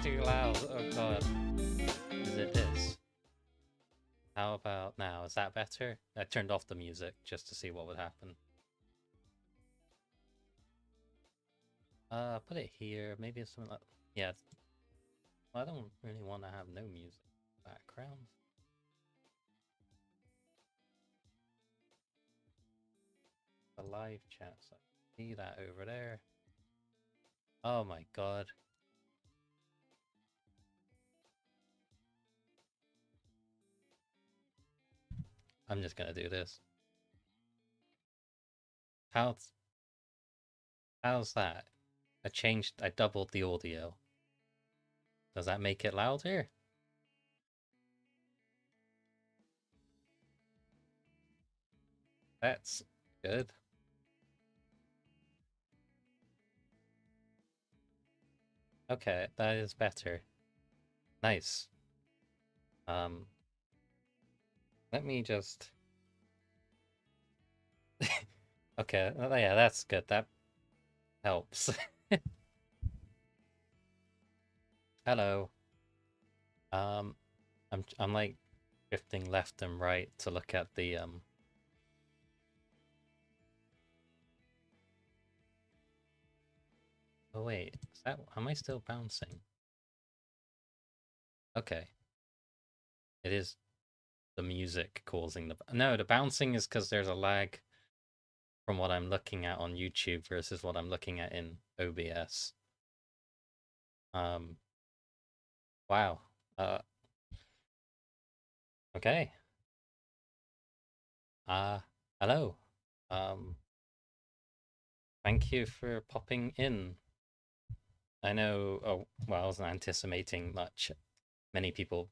too loud. Oh god. Is it this? How about now? Is that better? I turned off the music just to see what would happen. Put it here. Maybe it's something like... Yeah. I don't really want to have no music background. The live chat. So see that over there. Oh my god. I'm just gonna do this. How's that? I doubled the audio. Does that make it louder? That's good. Okay, that is better. Nice. Um, let me just... Okay, yeah, that's good. That helps. Hello. Um, I'm like drifting left and right to look at the Oh wait, is that am I still bouncing? Okay. It is the music causing the No, the bouncing is because there's a lag from what I'm looking at on YouTube versus what I'm looking at in OBS. Um wow. Okay. Uh hello. Um thank you for popping in. I know well, I wasn't anticipating many people,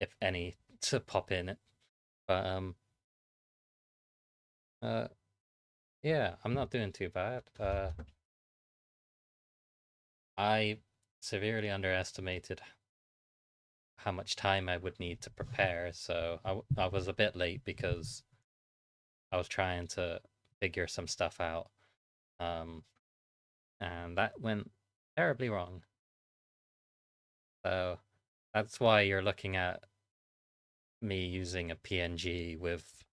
if any, to pop in. But uh yeah, I'm not doing too bad. I severely underestimated how much time I would need to prepare, so I was a bit late because I was trying to figure some stuff out. Um, and that went terribly wrong. So that's why you're looking at me using a PNG with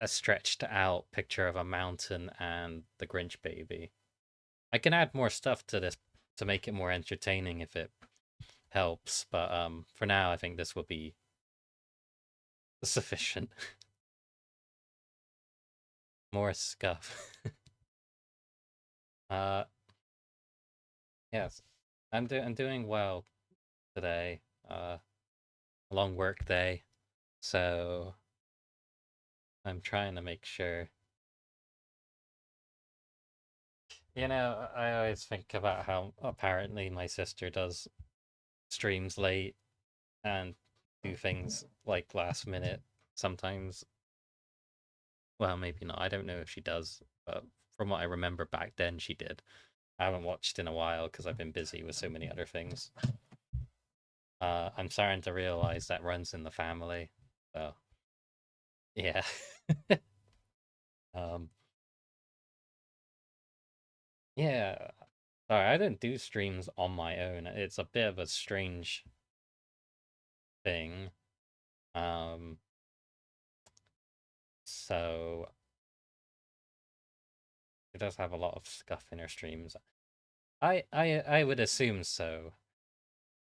a stretched out picture of a mountain and the Grinch baby. I can add more stuff to this to make it more entertaining if it helps, but for now I think this will be sufficient. More scuff. uh yes. I'm doing well today. A long work day. So I'm trying to make sure. I always think about how apparently my sister does streams late and do things like last minute sometimes. Well, maybe not. I don't know if she does, but from what I remember back then, she did. I haven't watched in a while because I've been busy with so many other things. I'm starting to realize that runs in the family. So, yeah. um, yeah. Sorry, I don't do streams on my own. It's a bit of a strange thing. Um, so she does have a lot of scuff in her streams. I would assume so.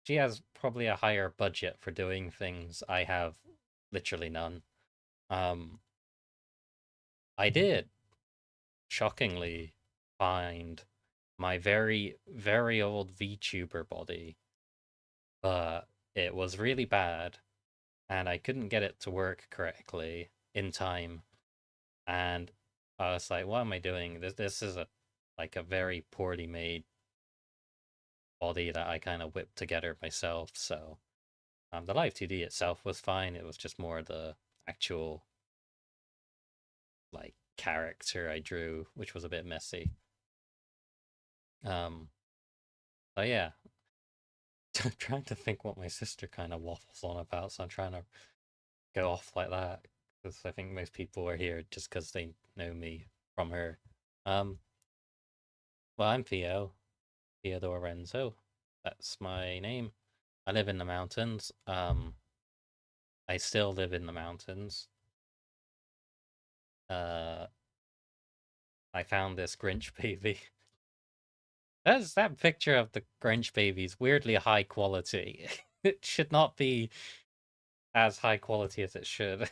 She has probably a higher budget for doing things. I have literally none. Um, I did shockingly find my very, very old VTuber body, but it was really bad, and I couldn't get it to work correctly in time. And I was like, "What am I doing? This is a very poorly made body that I kind of whipped together myself." So, the live 2D itself was fine. It was just more the actual like character I drew, which was a bit messy. Um, but yeah, trying to think what my sister kind of waffles on about, so I'm trying to go off like that because I think most people are here just because they know me from her. Um, well, I'm Theo. Theodore Renzo. That's my name. I live in the mountains. I still live in the mountains. Uh, I found this Grinch baby. That picture of the Grinch baby is weirdly high quality. It should not be as high quality as it should.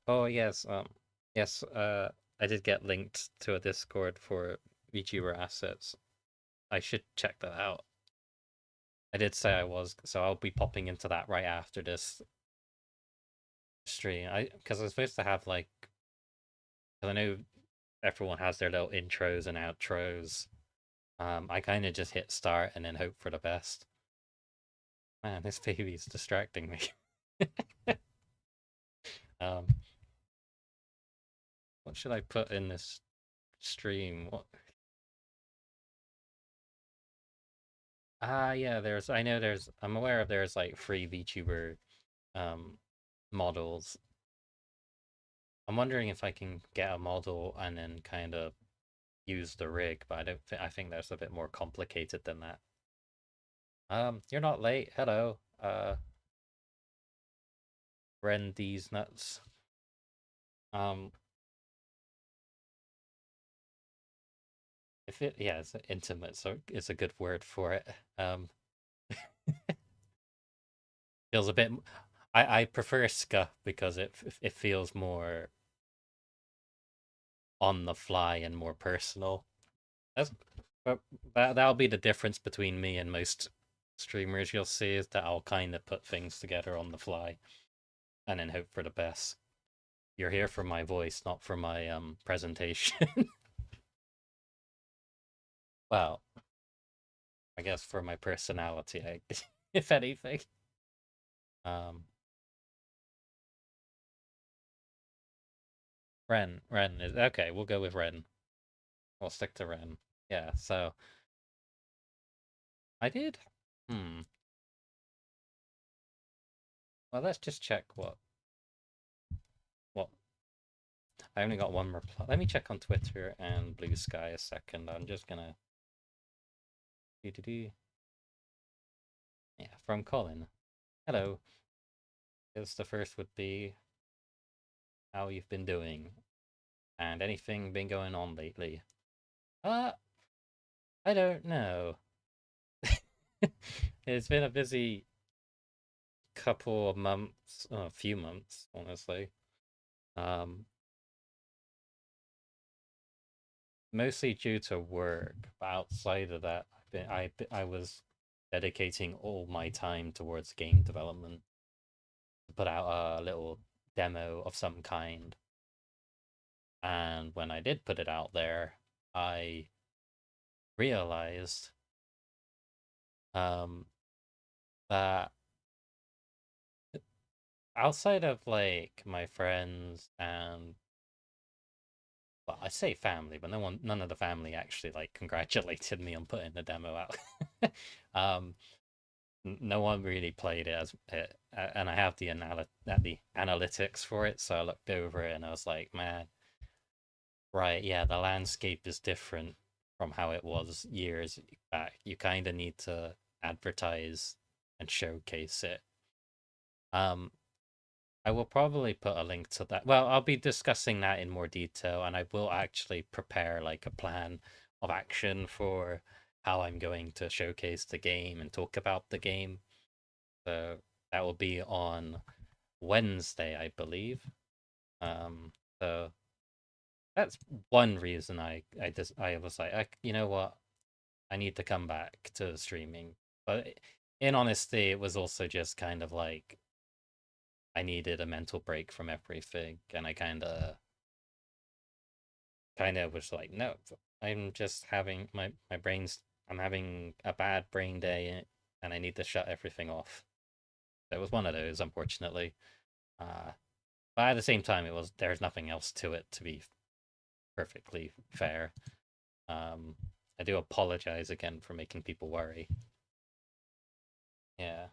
Oh yes, yes, I did get linked to a Discord for VTuber assets. I should check that out. I did say I was, so I'll be popping into that right after this stream. Because I was supposed to have like, because I know everyone has their little intros and outros. I kind of just hit start and then hope for the best. Man, this baby's distracting me. um, what should I put in this stream? What? Yeah, I'm aware of there's like free VTuber um models. I'm wondering if I can get a model and then kind of use the rig, but I think that's a bit more complicated than that. You're not late. Hello. Ren these nuts. Um, if it yeah, it's intimate, so it's a good word for it. Feels a bit. I prefer Scuff because it feels more on the fly and more personal. That's but that'll be the difference between me and most streamers. You'll see is that I'll kind of put things together on the fly and then hope for the best. You're here for my voice, not for my presentation. Well, I guess for my personality, if anything. Um, Ren is okay. We'll go with Ren. We'll stick to Ren. Yeah. So I did. Hmm. Well, let's just check what. I only got one reply. Let me check on Twitter and Blue Sky a second. I'm just gonna. Yeah, from Colin. Hello. Guess the first would be how you've been doing and anything been going on lately. Uh, I don't know. It's been a busy couple of months, a few months, honestly. Um, Mostly due to work, but outside of that, I was dedicating all my time towards game development to put out a little demo of some kind. And when I did put it out there, I realized um, that outside of like my friends and well, I say family, but none of the family actually like congratulated me on putting the demo out. um, no one really played it and I have the analytics for it, so I looked over it and I was like, man, right, yeah, the landscape is different from how it was years back. You kind of need to advertise and showcase it. Um, I will probably put a link to that. Well, I'll be discussing that in more detail, and I will actually prepare like a plan of action for how I'm going to showcase the game and talk about the game. So that will be on Wednesday, I believe. So that's one reason I was like, you know what, I need to come back to streaming. But in honesty, it was also just kind of like I needed a mental break from everything, and I kind of was like, no, I'm just having my brain's I'm having a bad brain day, and I need to shut everything off. So it was one of those, unfortunately. Uh, but at the same time, there's nothing else to it, to be perfectly fair. Um, I do apologize again for making people worry. Yeah.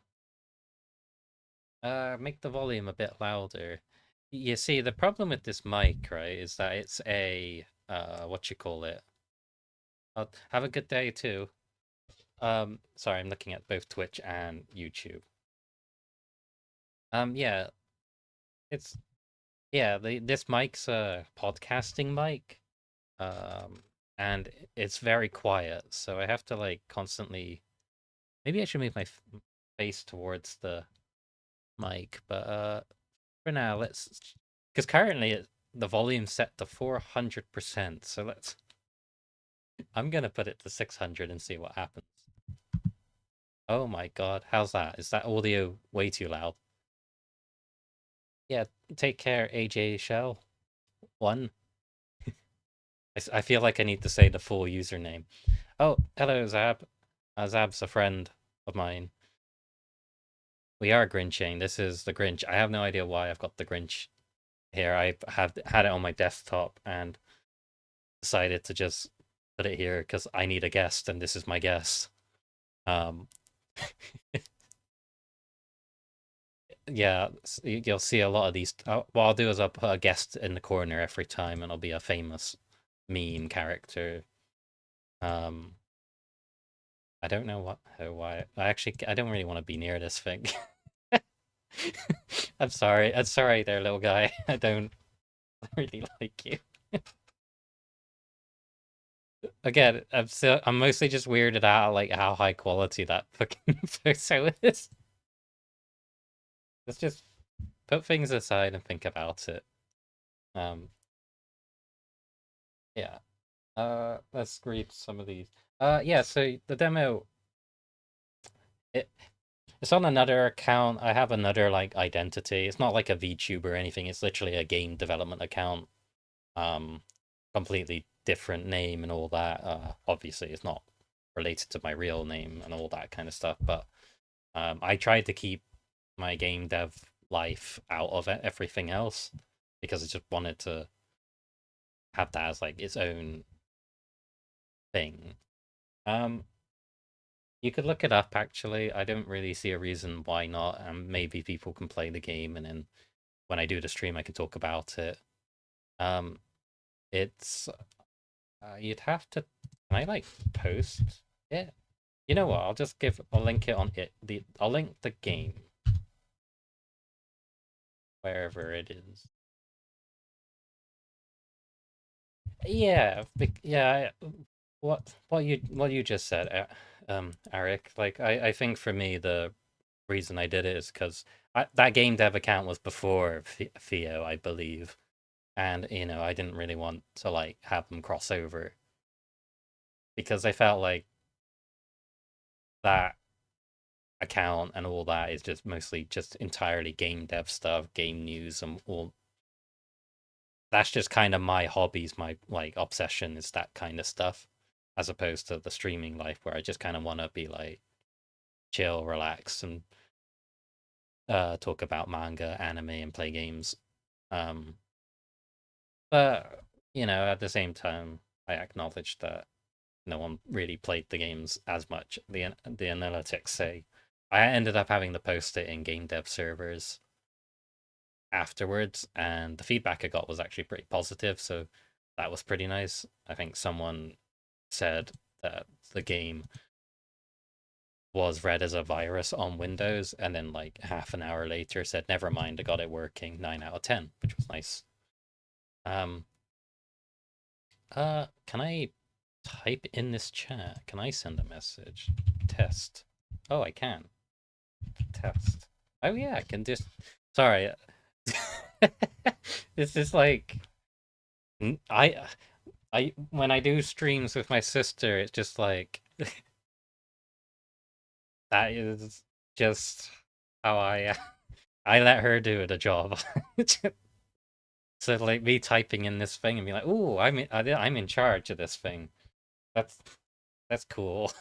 Make the volume a bit louder. You see, the problem with this mic, right, is that it's a what you call it. Have a good day too. Sorry, I'm looking at both Twitch and YouTube. Yeah, it's yeah, this mic's a podcasting mic. Um, and it's very quiet, so I have to like constantly. Maybe I should move my face towards the mic, but for now, let's because currently the volume's set to 400%. So let's. I'm gonna put it to 600 and see what happens. Oh my god, how's that? Is that audio way too loud? Yeah, take care, AJ Shell. One. I feel like I need to say the full username. Oh, hello, Zab. Zab's a friend of mine. We are Grinching. This is the Grinch. I have no idea why I've got the Grinch here. I have had it on my desktop and decided to just put it here because I need a guest, and this is my guest. Um, yeah, you'll see a lot of these. What I'll do is I'll put a guest in the corner every time, and I'll be a famous meme character. Um, I don't know why. I don't really want to be near this thing. I'm sorry. I'm sorry there, little guy. I don't really like you. Again, I'm mostly just weirded out like how high quality that fucking photo is. Let's just put things aside and think about it. Um, yeah. Let's read some of these. Yeah. So the demo, it it's on another account. I have another like identity. It's not like a VTuber or anything. It's literally a game development account. Um, completely different name and all that. Obviously, it's not related to my real name and all that kind of stuff. But I tried to keep my game dev life out of it, everything else, because I just wanted to have that as like its own thing. Um, you could look it up actually. I don't really see a reason why not. And maybe people can play the game, and then when I do the stream, I can talk about it. Um, it's you'd have to. Can I like post it? You know what? I'll link it on it. I'll link the game wherever it is. Yeah, yeah. What you just said, Eric. Like I think for me the reason I did it is because that game dev account was before Theo, I believe, and I didn't really want to like have them cross over because I felt like that account and all that is just mostly just entirely game dev stuff, game news, and all. That's just kind of my hobbies, my like obsession is that kind of stuff, as opposed to the streaming life where I just kind of want to be like chill, relax, and talk about manga, anime, and play games. Um, but at the same time, I acknowledge that no one really played the games as much. The analytics say I ended up having to post it in game dev servers afterwards, and the feedback I got was actually pretty positive. So that was pretty nice. I think someone said that the game was read as a virus on Windows, and then like half an hour later said, "Never mind, I got it working. 9 out of 10," which was nice. Um, can I type in this chat? Can I send a message? Test. Oh, I can. Test. Oh yeah, I can just. Sorry. This is like I when I do streams with my sister, it's just like that is just how I let her do the job. So like me typing in this thing and be like, "Oh, I'm in charge of this thing." That's that's cool.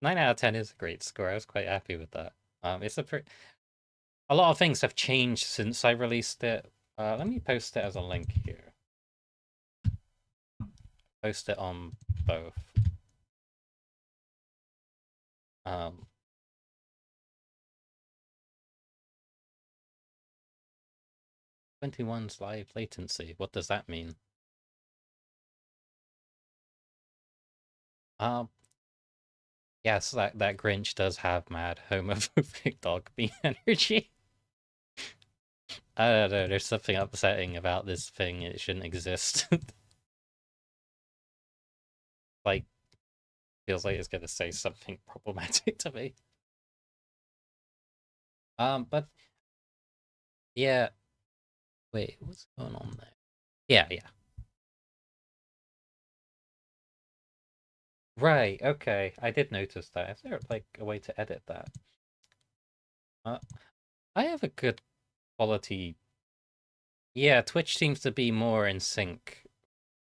9 out of 10 is a great score. I was quite happy with that. It's a lot of things have changed since I released it. Let me post it as a link here. Post it on both. Um, 21's live latency. What does that mean? Um, yes, that Grinch does have mad homophobic dog bean energy. I don't know. There's something upsetting about this thing. It shouldn't exist. Like, feels like it's gonna say something problematic to me. But yeah. Wait, what's going on there? Yeah, yeah. Right. Okay. I did notice that. Is there like a way to edit that? Uh, I have a good quality. Yeah, Twitch seems to be more in sync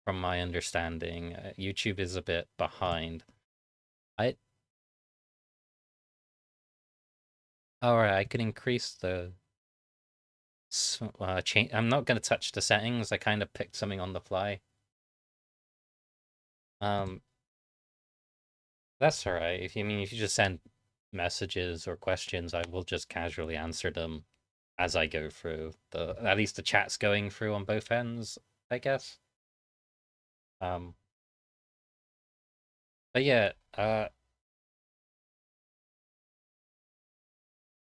from my understanding. YouTube is a bit behind. I All right. I could increase the change. I'm not going to touch the settings. I kind of picked something on the fly. Um, that's all right. If you just send messages or questions, I will just casually answer them as I go through. The At least the chat's going through on both ends, I guess. Um, but yeah,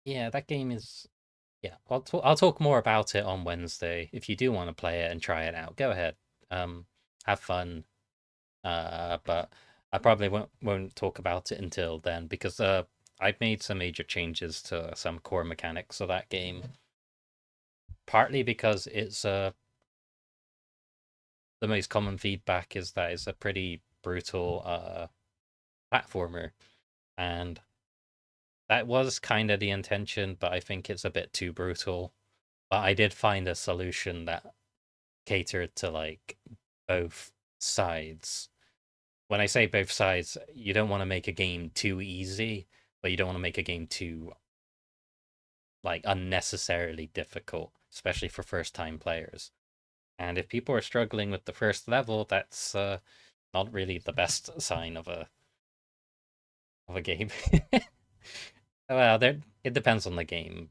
yeah, that game is. Yeah, I'll talk more about it on Wednesday. If you do want to play it and try it out, go ahead. Um, have fun. But I probably won't talk about it until then because I've made some major changes to some core mechanics of that game. Partly because it's the most common feedback is that it's a pretty brutal platformer, and that was kind of the intention, but I think it's a bit too brutal. But I did find a solution that catered to like both sides. When I say both sides, you don't want to make a game too easy, but you don't want to make a game too like unnecessarily difficult, especially for first time players. And if people are struggling with the first level, that's not really the best sign of a game. Well, there it depends on the game.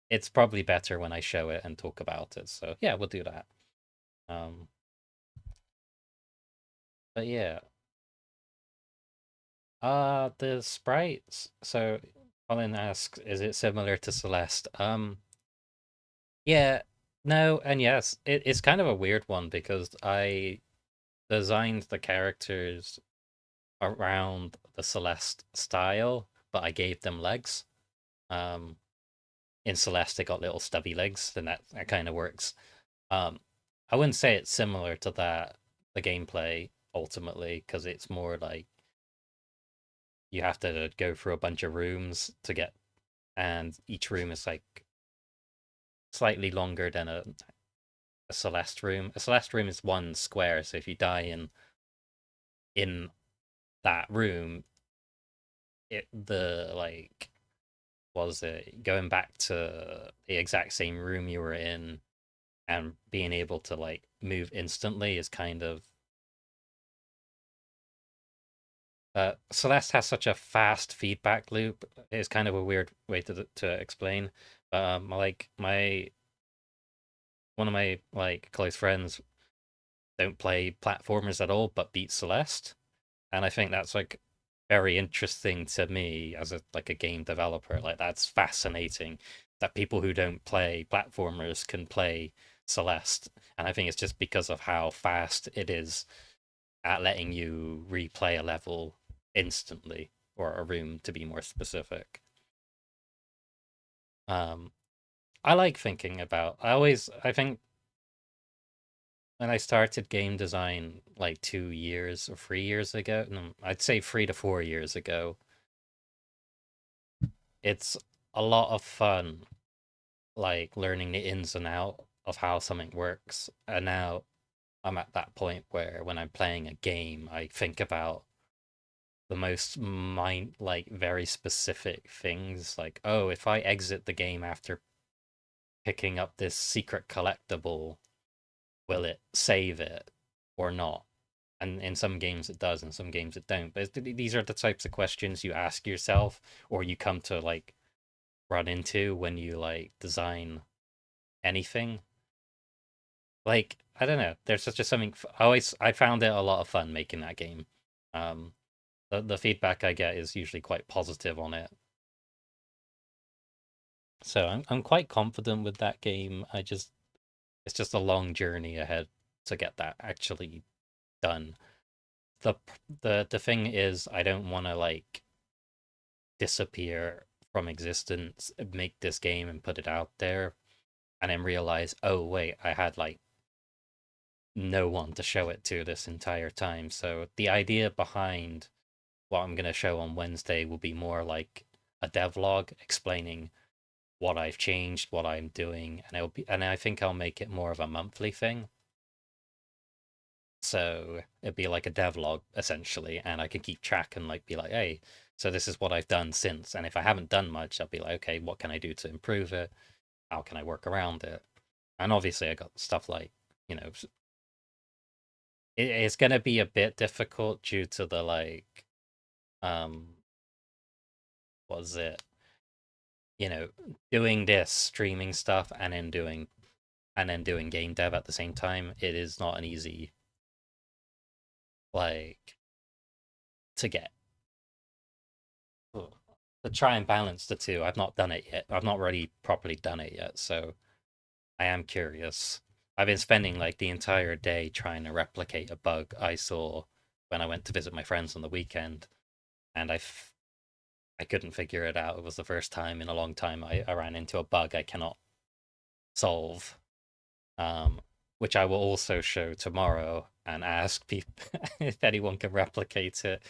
It's probably better when I show it and talk about it. So yeah, we'll do that. Um, but yeah, the sprites. So Colin asks, is it similar to Celeste? Yeah, no, and yes. It's kind of a weird one because I designed the characters around the Celeste style, but I gave them legs. Um, in Celeste, they got little stubby legs, and that kind of works. Um, I wouldn't say it's similar to that, the gameplay ultimately, because it's more like you have to go through a bunch of rooms to get, and each room is like slightly longer than a Celeste room. A Celeste room is one square, so if you die in that room, the like was it going back to the exact same room you were in and being able to like move instantly is kind of Celeste has such a fast feedback loop. It's kind of a weird way to explain. But like my one of my like close friends don't play platformers at all, but beat Celeste, and I think that's like very interesting to me as a game developer. Like that's fascinating that people who don't play platformers can play Celeste, and I think it's just because of how fast it is at letting you replay a level instantly, or a room to be more specific. Um, I like thinking about. I think when I started game design like 2 years or 3 years ago, no, I'd say 3 to 4 years ago, it's a lot of fun, like learning the ins and out of how something works. And now I'm at that point where when I'm playing a game, I think about the most mind like very specific things like, oh, if I exit the game after picking up this secret collectible, will it save it or not? And in some games it does, in some games it don't. But these are the types of questions you ask yourself, or you come to like run into when you like design anything. Like I don't know, there's just something. I found it a lot of fun making that game. Um, The feedback I get is usually quite positive on it. So I'm quite confident with that game. It's just a long journey ahead to get that actually done. The the thing is I don't want to like disappear from existence, make this game and put it out there and then realize, oh wait, I had like no one to show it to this entire time. So the idea behind what I'm going to show on Wednesday will be more like a devlog explaining what I've changed, what I'm doing, and I think I'll make it more of a monthly thing. So it'd be like a devlog essentially, and I can keep track and like be like, hey, so this is what I've done since. And if I haven't done much, I'll be like, okay, what can I do to improve it? How can I work around it? And obviously, I got stuff like, you know, it's gonna be a bit difficult due to the like, um, what was it? You know, doing this streaming stuff and then doing game dev at the same time. It is not an easy like to get to try and balance the two. I've not done it yet. I've not really properly done it yet, so I am curious. I've been spending like the entire day trying to replicate a bug I saw when I went to visit my friends on the weekend, and I couldn't figure it out. It was the first time in a long time I ran into a bug I cannot solve, um, which I will also show tomorrow and ask people if anyone can replicate it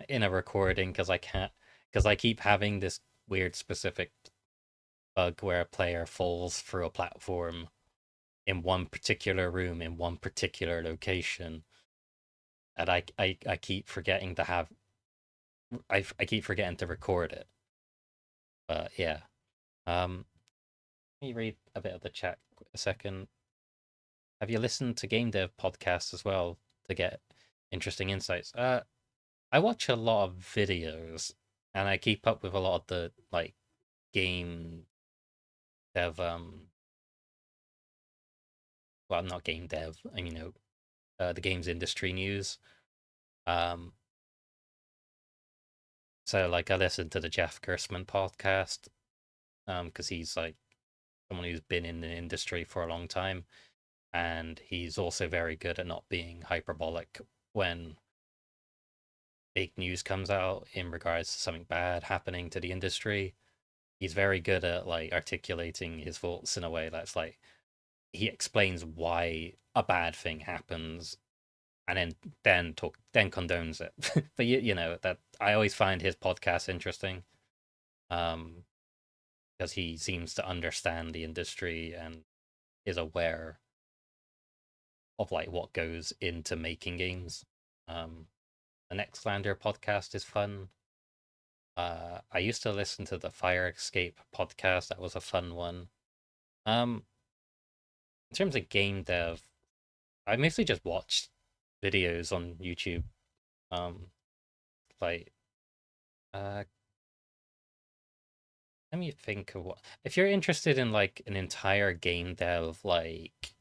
in a recording because I can't, because I keep having this weird specific bug where a player falls through a platform in one particular room in one particular location, and I keep forgetting to have I keep forgetting to record it. But yeah, let me read a bit of the chat a second. Have you listened to game dev podcasts as well to get interesting insights? I watch a lot of videos and I keep up with a lot of the like game dev well not game dev, I mean, the games industry news. Um so like I listen to the Jeff Gerstmann podcast because he's like someone who's been in the industry for a long time and he's also very good at not being hyperbolic when big news comes out in regards to something bad happening to the industry. He's very good at like articulating his thoughts in a way that's like he explains why a bad thing happens and then condones it. But you know that I always find his podcast interesting um because he seems to understand the industry and is aware of like what goes into making games. The Nextlander podcast is fun. I used to listen to the Fire Escape podcast. That was a fun one. Um, in terms of game dev, I mostly just watched videos on YouTube. Um, like, uh, let me think of what. If you're interested in like an entire game dev, like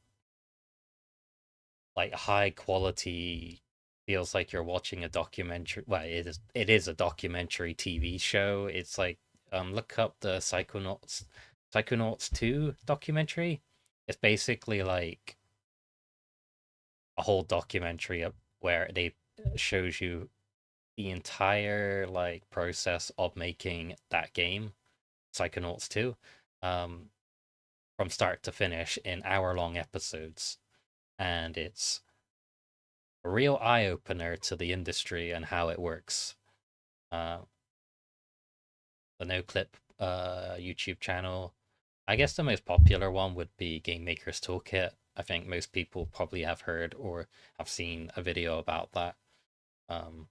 high quality, feels like you're watching a documentary. Well, it is a documentary TV show. It's like look up the Psychonauts 2 documentary. It's basically like a whole documentary where they shows you the entire like process of making that game, Psychonauts 2, um, from start to finish in hour-long episodes. And it's a real eye-opener to the industry and how it works. Uh, the NoClip YouTube channel. I guess the most popular one would be Game Maker's Toolkit. I think most people probably have heard or have seen a video about that. Um,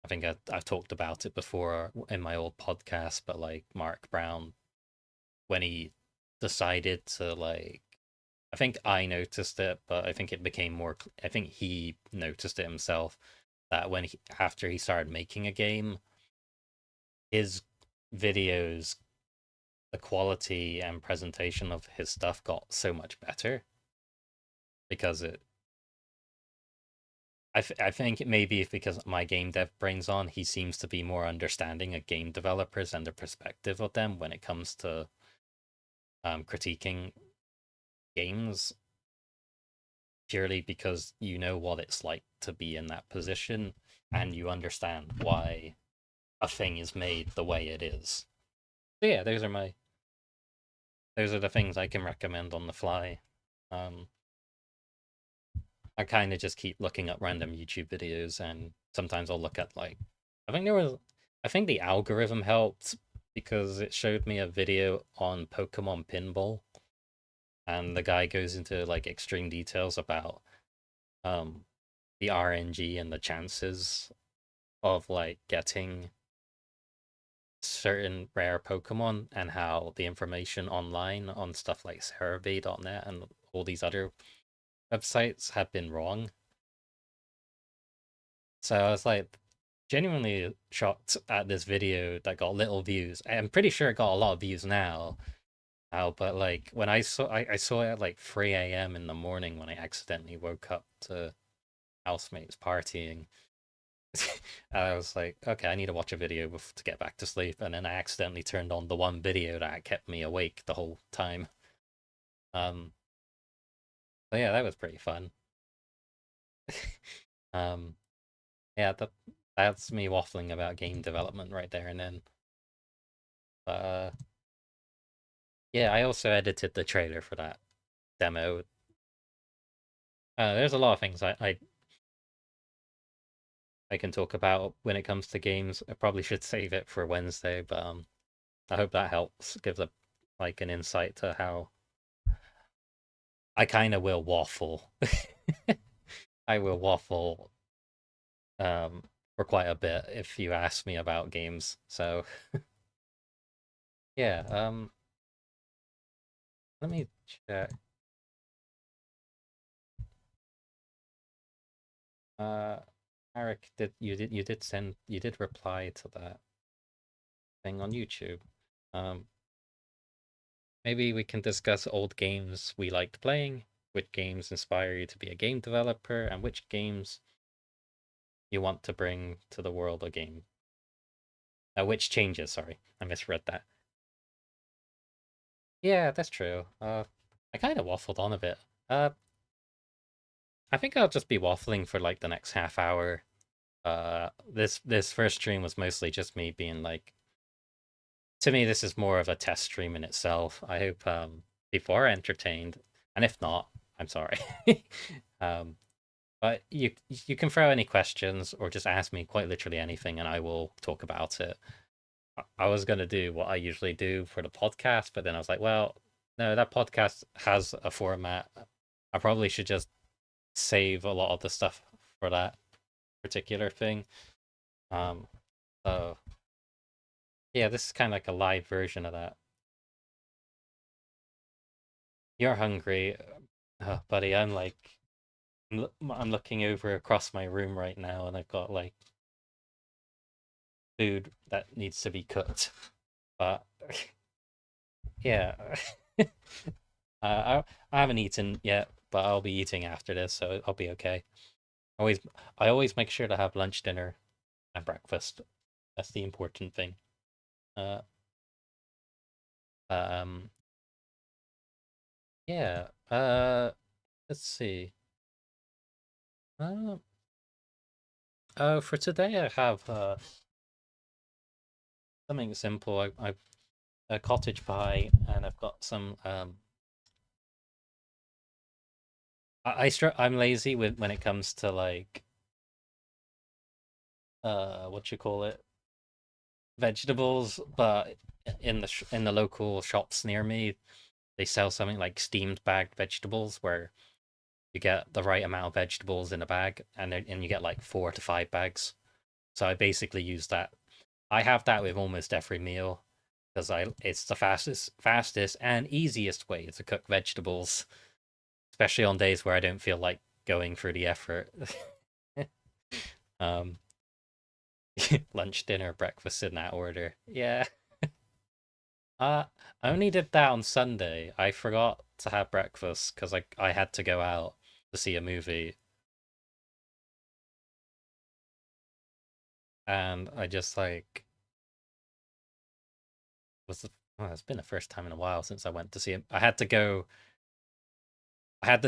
I think I've talked about it before in my old podcast, but like Mark Brown, when he decided to like, I think I noticed it, but I think it became more, I think he noticed it himself that after he started making a game, his videos, the quality and presentation of his stuff got so much better because I think maybe if because my game dev brain's on, he seems to be more understanding of game developers and the perspective of them when it comes to critiquing games, purely because you know what it's like to be in that position and you understand why a thing is made the way it is. So yeah, those are the things I can recommend on the fly. Um, I kind of just keep looking up random YouTube videos, and sometimes I'll look at like, I think there was, I think the algorithm helped because it showed me a video on Pokemon Pinball, and the guy goes into like extreme details about um the RNG and the chances of like getting certain rare Pokemon and how the information online on stuff like Cerebi.net and all these other websites have been wrong. So I was like genuinely shocked at this video that got little views. I'm pretty sure it got a lot of views now. But like when I saw it at like 3 a.m. in the morning when I accidentally woke up to housemates partying. I was like, okay, I need to watch a video to get back to sleep, and then I accidentally turned on the one video that kept me awake the whole time. Um, so yeah, that was pretty fun. Um, yeah, that's me waffling about game development right there and then. Uh, yeah, I also edited the trailer for that demo. There's a lot of things I can talk about when it comes to games. I probably should save it for Wednesday, but I hope that helps, gives a like an insight to how I kind of will waffle. I will waffle for quite a bit if you ask me about games. So yeah, let me check. Uh, Eric, you did reply to that thing on YouTube. Um, Maybe we can discuss old games we liked playing, which games inspire you to be a game developer, and which games you want to bring to the world of game. Which changes, sorry, I misread that. Yeah, that's true. I kind of waffled on a bit. Uh, I think I'll just be waffling for like the next half hour. This first stream was mostly just me being like, to me, this is more of a test stream in itself. I hope people are entertained, and if not, I'm sorry. um, but you can throw any questions or just ask me quite literally anything, and I will talk about it. I was gonna do what I usually do for the podcast, but then I was like, well, no, that podcast has a format. I probably should just save a lot of the stuff for that particular thing. Um, so yeah, this is kind of like a live version of that. You're hungry, buddy. I'm like, I'm looking over across my room right now, and I've got like food that needs to be cooked. But yeah, I haven't eaten yet, but I'll be eating after this, so I'll be okay. Always, I always make sure to have lunch, dinner, and breakfast. That's the important thing. Uh, um, yeah. Let's see. Uh, for today, I have something simple. I've a cottage pie, and I've got some. I'm lazy with when it comes to like what you call it, vegetables, but in the local shops near me, they sell something like steamed bagged vegetables where you get the right amount of vegetables in a bag, and you get like 4 to 5 bags. So I basically use that. I have that with almost every meal because I it's the fastest and easiest way to cook vegetables, especially on days where I don't feel like going through the effort. um, Lunch, dinner, breakfast in that order. Yeah. I only did that on Sunday. I forgot to have breakfast because I had to go out to see a movie. and I just like was the, well, it's been the first time in a while since I went to see him. I had to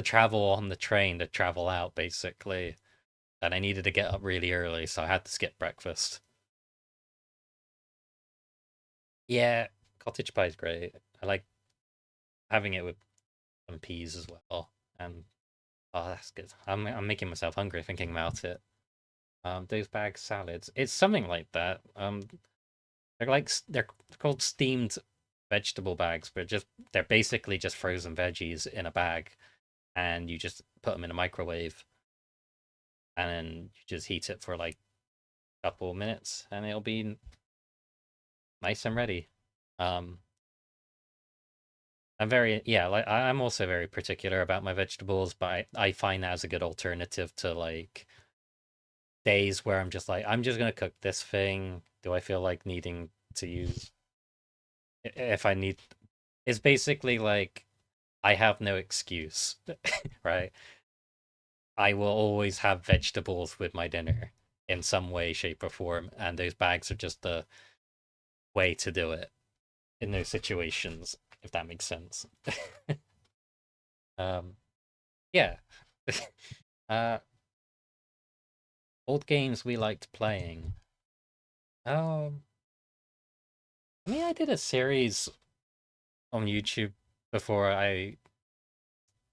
travel on the train to travel out basically, and I needed to get up really early, so I had to skip breakfast. Yeah, cottage pie is great. I like having it with some peas as well, and oh, that's good. I'm making myself hungry thinking about it. Those bag salads, it's something like that. They're like they're called steamed vegetable bags, but just they're basically just frozen veggies in a bag, and you just put them in a microwave, and then you just heat it for like a couple of minutes, and it'll be nice and ready. Um, I'm very yeah, like I'm also very particular about my vegetables, but I find that as a good alternative to like days where I'm just like I'm just gonna cook this thing. Do I feel like needing to use if I need? It's basically like I have no excuse, right? I will always have vegetables with my dinner in some way, shape, or form, and those bags are just the way to do it in those situations, if that makes sense. um, yeah. uh, old games we liked playing. Um, I mean, I did a series on YouTube before I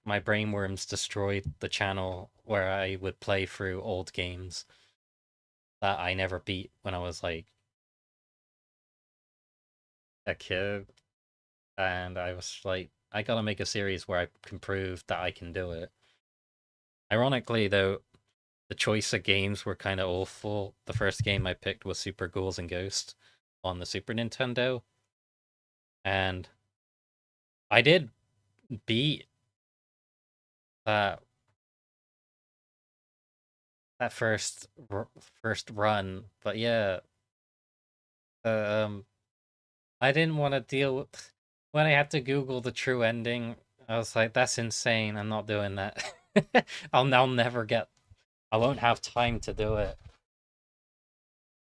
my brainworms destroyed the channel where I would play through old games that I never beat when I was like a kid, and I was like, I gotta make a series where I can prove that I can do it. Ironically, though, the choice of games were kind of awful. The first game I picked was Super Ghouls and Ghosts on the Super Nintendo, and I did beat that that first run, but yeah, um, I didn't want to deal with when I had to Google the true ending. I was like, that's insane. I'm not doing that. I'll never get. I won't have time to do it.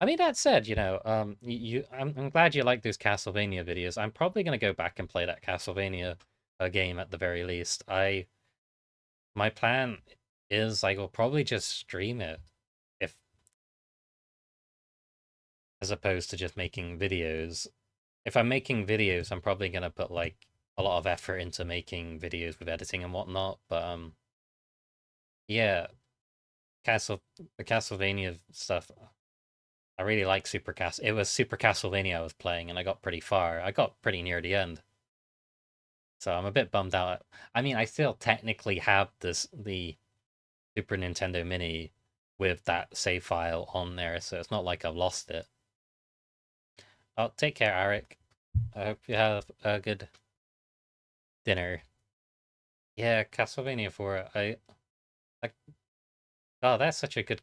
I mean, that said, I'm glad you like those Castlevania videos. I'm probably gonna go back and play that Castlevania game at the very least. My plan is I will probably just stream it if as opposed to just making videos. If I'm making videos, I'm probably gonna put like a lot of effort into making videos with editing and whatnot. But yeah, Castle the Castlevania stuff. I really like It was Super Castlevania I was playing, and I got pretty far. I got pretty near the end, so I'm a bit bummed out. I mean, I still technically have the Super Nintendo Mini with that save file on there, so it's not like I've lost it. Oh, take care, Eric. I hope you have a good dinner. Yeah, Castlevania 4. I oh, that's such a good.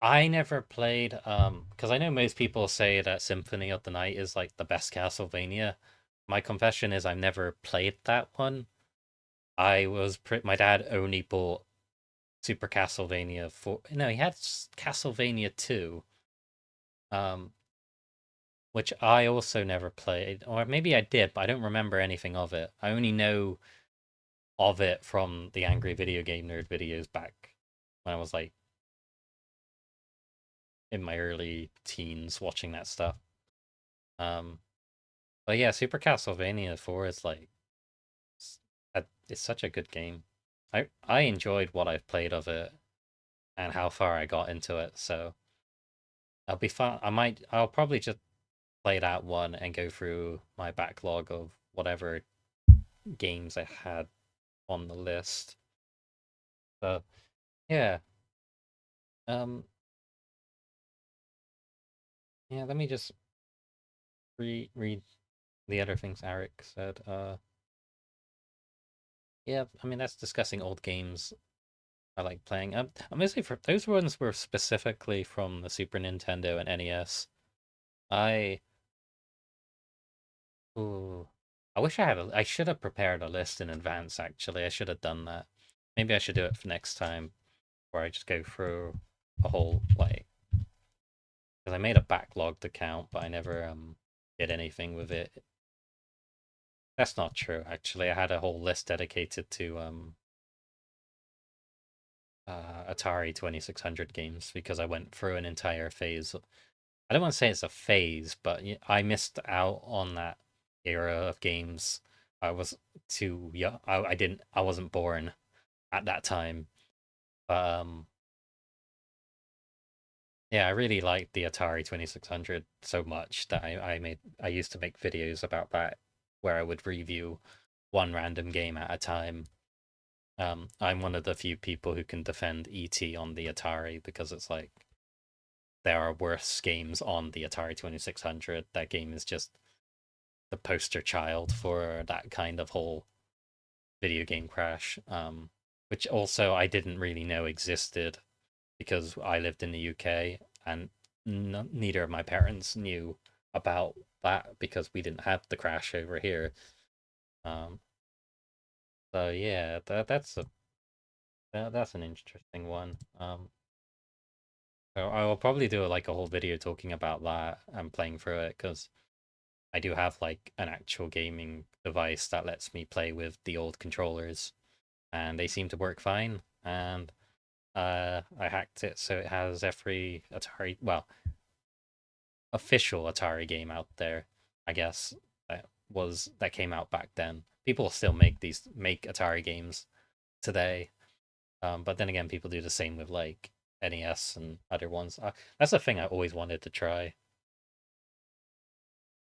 I never played because I know most people say that Symphony of the Night is like the best Castlevania. My confession is I've never played that one. My dad only bought Super Castlevania 4. No, he had Castlevania 2. Um which I also never played, or maybe I did, but I don't remember anything of it. I only know of it from the Angry Video Game Nerd videos back when I was like in my early teens watching that stuff. Um, but yeah, Super Castlevania 4 is like it's such a good game. I enjoyed what I've played of it and how far I got into it, so I'll be fun. I'll probably just play that one and go through my backlog of whatever games I had on the list. So yeah. Um yeah, let me just read the other things Eric said. Yeah, I mean that's discussing old games I like playing. Mostly for those ones were specifically from the Super Nintendo and NES. I ooh, I wish I should have prepared a list in advance actually. I should have done that. Maybe I should do it for next time where I just go through a whole like because I made a backlogged account, but I never did anything with it. That's not true, actually. I had a whole list dedicated to Atari 2600 games because I went through an entire phase. I don't want to say it's a phase, but I missed out on that era of games. I was too young. I didn't. I wasn't born at that time. But yeah, I really liked the Atari 2600 so much that I used to make videos about that where I would review one random game at a time. I'm one of the few people who can defend ET on the Atari because it's like there are worse games on the Atari 2600. That game is just the poster child for that kind of whole video game crash. Which also I didn't really know existed because I lived in the UK and neither of my parents knew about that because we didn't have the crash over here. Um, so yeah, that's an interesting one. So I will probably do like a whole video talking about that and playing through it because I do have like an actual gaming device that lets me play with the old controllers, and they seem to work fine. And I hacked it so it has every Atari, well, official Atari game out there, I guess, that came out back then. People still make Atari games today. But then again, people do the same with like NES and other ones. That's a thing I always wanted to try.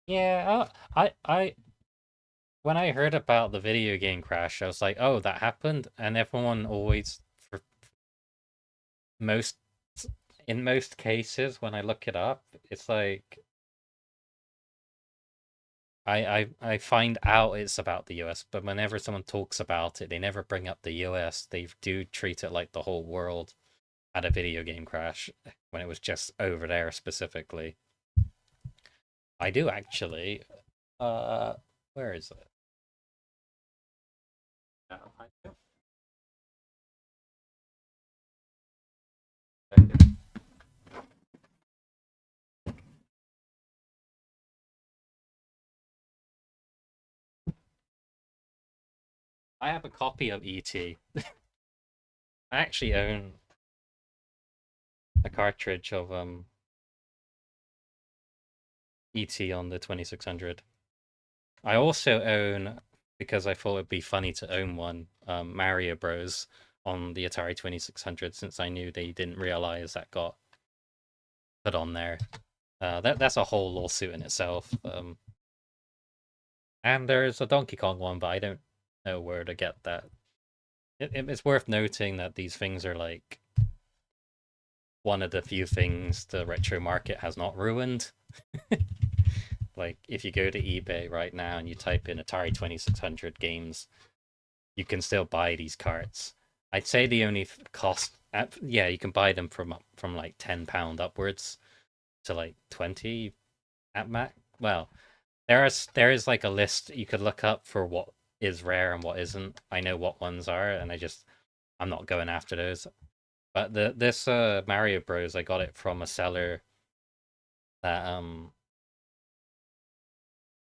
Yeah, I when I heard about the video game crash, I was like, oh, that happened, and everyone always, for most, in most cases, when I look it up, it's like I find out it's about the US, but whenever someone talks about it, they never bring up the US. They do treat it like the whole world had a video game crash when it was just over there specifically. I do actually. Uh, where is it? I don't think I have a copy of ET. I actually own a cartridge of ET on the 2600. I also own, because I thought it'd be funny to own one, Mario Bros on the Atari 2600 since I knew they didn't realize that got put on there. That's a whole lawsuit in itself. And there's a Donkey Kong one, but I don't know where to get that. It's worth noting that these things are like one of the few things the retro market has not ruined. Like if you go to eBay right now and you type in Atari 2600 games, you can still buy these carts. I'd say the only cost, yeah, you can buy them from like £10 upwards to like 20 at max. Well, there is like a list you could look up for what is rare and what isn't. I know what ones are, and I'm not going after those. But this Mario Bros, I got it from a seller that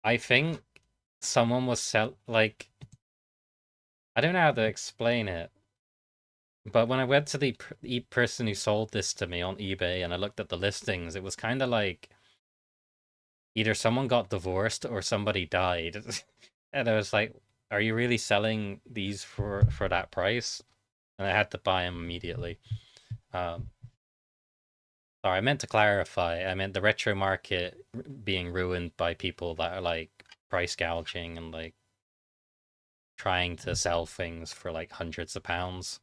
I think someone was like, I don't know how to explain it, but when I went to the person who sold this to me on eBay and I looked at the listings, it was kind of like either someone got divorced or somebody died. And I was like, are you really selling these for that price? And I had to buy them immediately. Um, sorry, I meant to clarify. I meant the retro market being ruined by people that are like price gouging and like trying to sell things for like hundreds of pounds.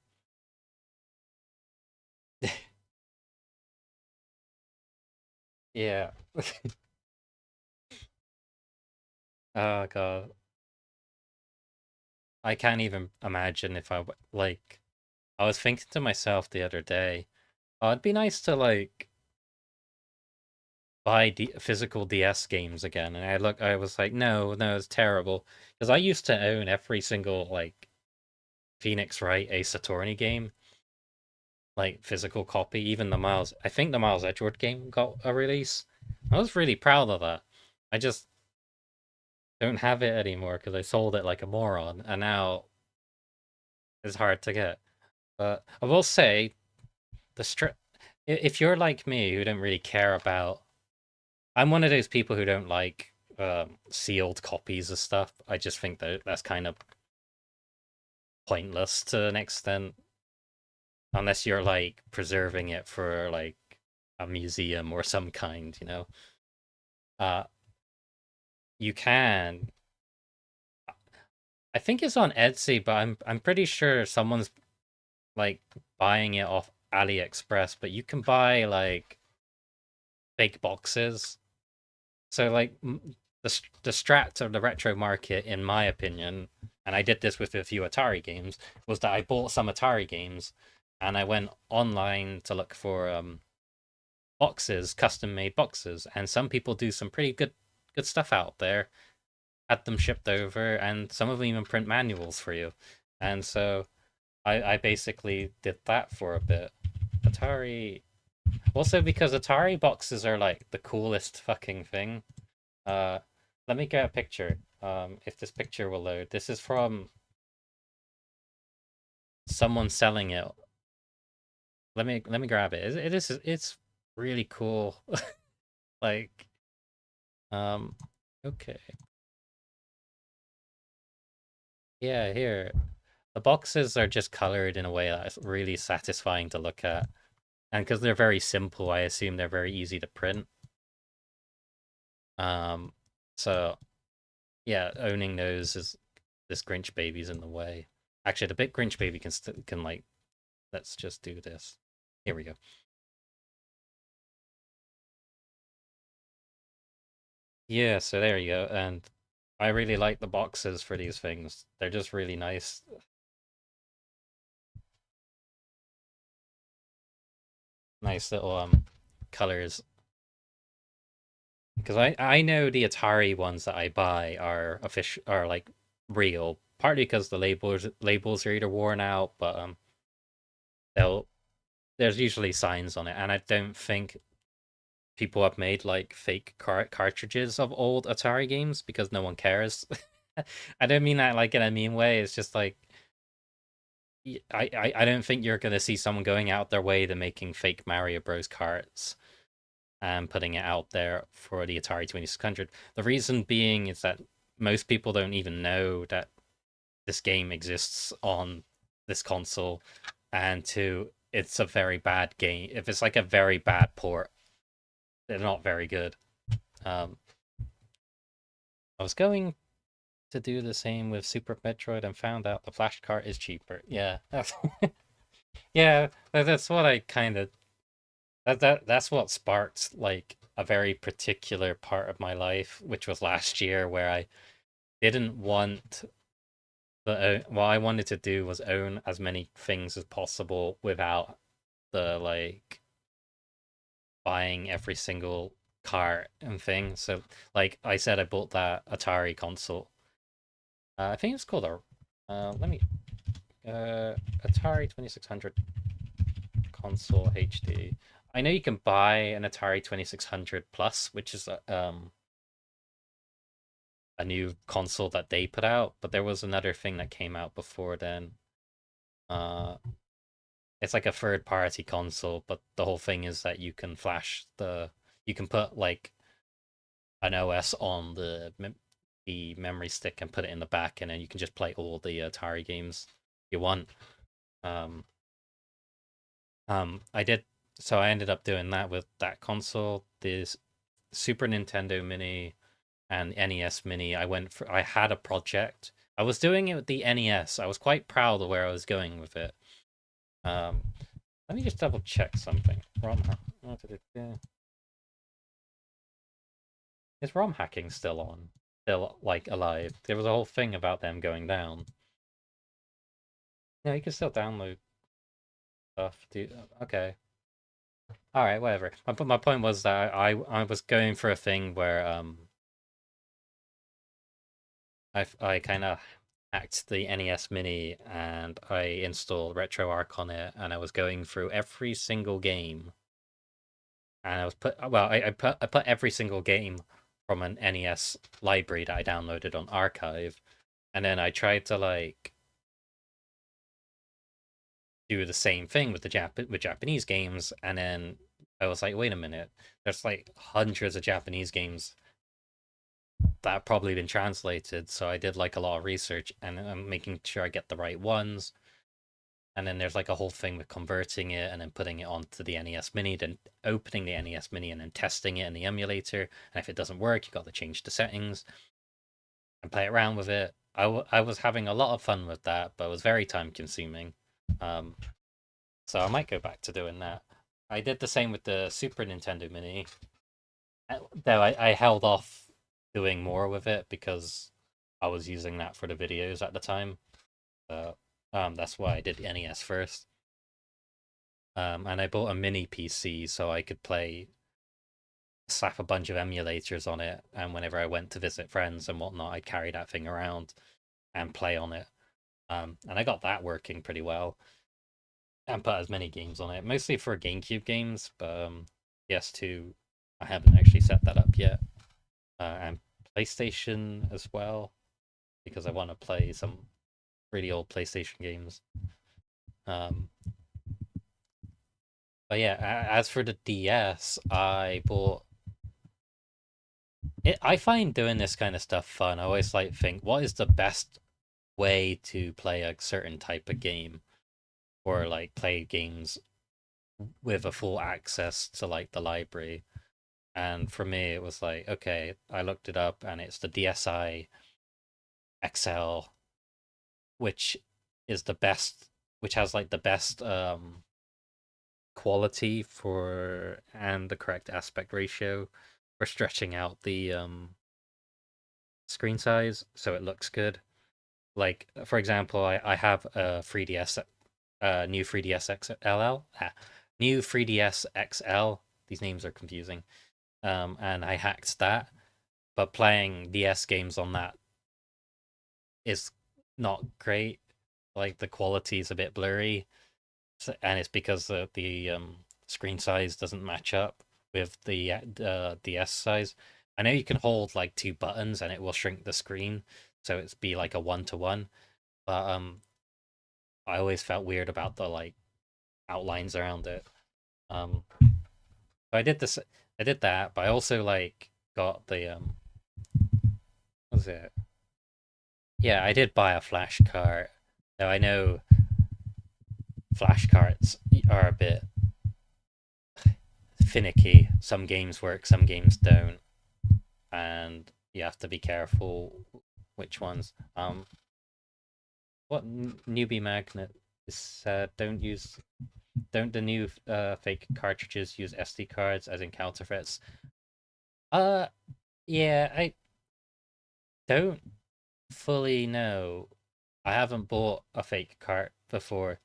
Yeah. Oh God. I can't even imagine if like I was thinking to myself the other day, oh, it'd be nice to like buy physical DS games again. And I was like, no, no, it's terrible. Because I used to own every single like Phoenix Wright Ace Attorney game. like physical copy. Even the Miles, I think the Miles Edgeworth game got a release. I was really proud of that. I just don't have it anymore because I sold it like a moron, and now it's hard to get. But I will say the if you're like me who don't really care about, I'm one of those people who don't like sealed copies of stuff. I just think that that's kind of pointless to an extent, unless you're like preserving it for like a museum or some kind, you know. Uh, you can. I think it's on Etsy, but I'm pretty sure someone's like buying it off AliExpress. But you can buy like fake boxes. So like the strat of the retro market, in my opinion, and I did this with a few Atari games, was that I bought some Atari games, and I went online to look for boxes, custom made boxes, and some people do some pretty good stuff out there. Had them shipped over, and some of them even print manuals for you. And so I basically did that for a bit. Atari, also because Atari boxes are like the coolest fucking thing. Uh, Let me get a picture. If this picture will load. This is from someone selling it. Let me grab it. It's really cool. Like, um, okay. Yeah, here. The boxes are just colored in a way that's really satisfying to look at. And because they're very simple, I assume they're very easy to print. Um, so yeah, owning those is this Grinch baby's in the way. Actually, the big Grinch baby can like, let's just do this. Here we go. Yeah, so there you go. And I really like the boxes for these things. They're just really nice. Nice little colors. Because I know the Atari ones that I buy are official, are like real. Partly because the labels are either worn out, but they'll there's usually signs on it, and I don't think people have made like fake cartridges of old Atari games because no one cares. I don't mean that like in a mean way. It's just like I don't think you're gonna see someone going out their way to making fake Mario Bros. Carts and putting it out there for the Atari 2600. The reason being is that most people don't even know that this game exists on this console, and two, it's a very bad game. If it's like a very bad port, they're not very good. Um, I was going to do the same with Super Metroid and found out the flash cart is cheaper. Yeah, yeah, that's what I kind of that's what sparked like a very particular part of my life, which was last year, where I didn't want what I wanted to do was own as many things as possible without the like buying every single cart and thing. So like I said, I bought that Atari console. I think it's called a let me Atari 2600 console HD. I know you can buy an Atari 2600 Plus, which is a new console that they put out, but there was another thing that came out before then. Uh, it's like a third party console, but the whole thing is that you can put like an OS on the memory stick and put it in the back, and then you can just play all the Atari games you want. Um, I did, so I ended up doing that with that console. This Super Nintendo Mini and NES Mini. I had a project. I was doing it with the NES. I was quite proud of where I was going with it. Um, Let me just double check something. Is ROM hacking still on? Still like alive? There was a whole thing about them going down. Yeah, you can still download stuff. Okay. All right, whatever. My point was that I was going for a thing where I kind of hacked the NES Mini and I installed RetroArch on it, and I was going through every single game, and I was I put every single game from an NES library that I downloaded on Archive, and then I tried to like do the same thing with with Japanese games, and then I was like, wait a minute, there's like hundreds of Japanese games that have probably been translated, so I did like a lot of research and I'm making sure I get the right ones. And then there's like a whole thing with converting it and then putting it onto the NES Mini, then opening the NES Mini and then testing it in the emulator. And if it doesn't work, you got to change the settings and play around with it. I was having a lot of fun with that, but it was very time consuming. Um, so I might go back to doing that. I did the same with the Super Nintendo Mini, though I held off doing more with it because I was using that for the videos at the time. Uh, that's why I did the NES first. And I bought a mini PC so I could slap a bunch of emulators on it, and whenever I went to visit friends and whatnot, I'd carry that thing around and play on it. And I got that working pretty well, and put as many games on it, mostly for GameCube games, but PS2, I haven't actually set that up yet. And PlayStation as well, because I want to play some really old PlayStation games. Um, but yeah, as for the DS, I bought it. I find doing this kind of stuff fun. I always like think, what is the best way to play a certain type of game, or like play games with a full access to like the library. And for me, it was like, okay, I looked it up, and it's the DSi XL, which is the best, which has like the best quality for and the correct aspect ratio for stretching out the screen size so it looks good. Like for example, I have a 3DS new 3DS XL new 3DS XL. These names are confusing. And I hacked that, but playing DS games on that is not great. Like the quality is a bit blurry, and it's because the screen size doesn't match up with the DS size. I know you can hold like two buttons and it will shrink the screen, so it's be like a 1-to-1. But I always felt weird about the like outlines around it. Um, I did this. I did that, but I also like got the what was it? Yeah, I did buy a flash cart. Now I know flash carts are a bit finicky. Some games work, some games don't, and you have to be careful which ones. What newbie magnet is don't the new fake cartridges use SD cards as in counterfeits? Uh, yeah, I don't fully know. I haven't bought a fake cart before.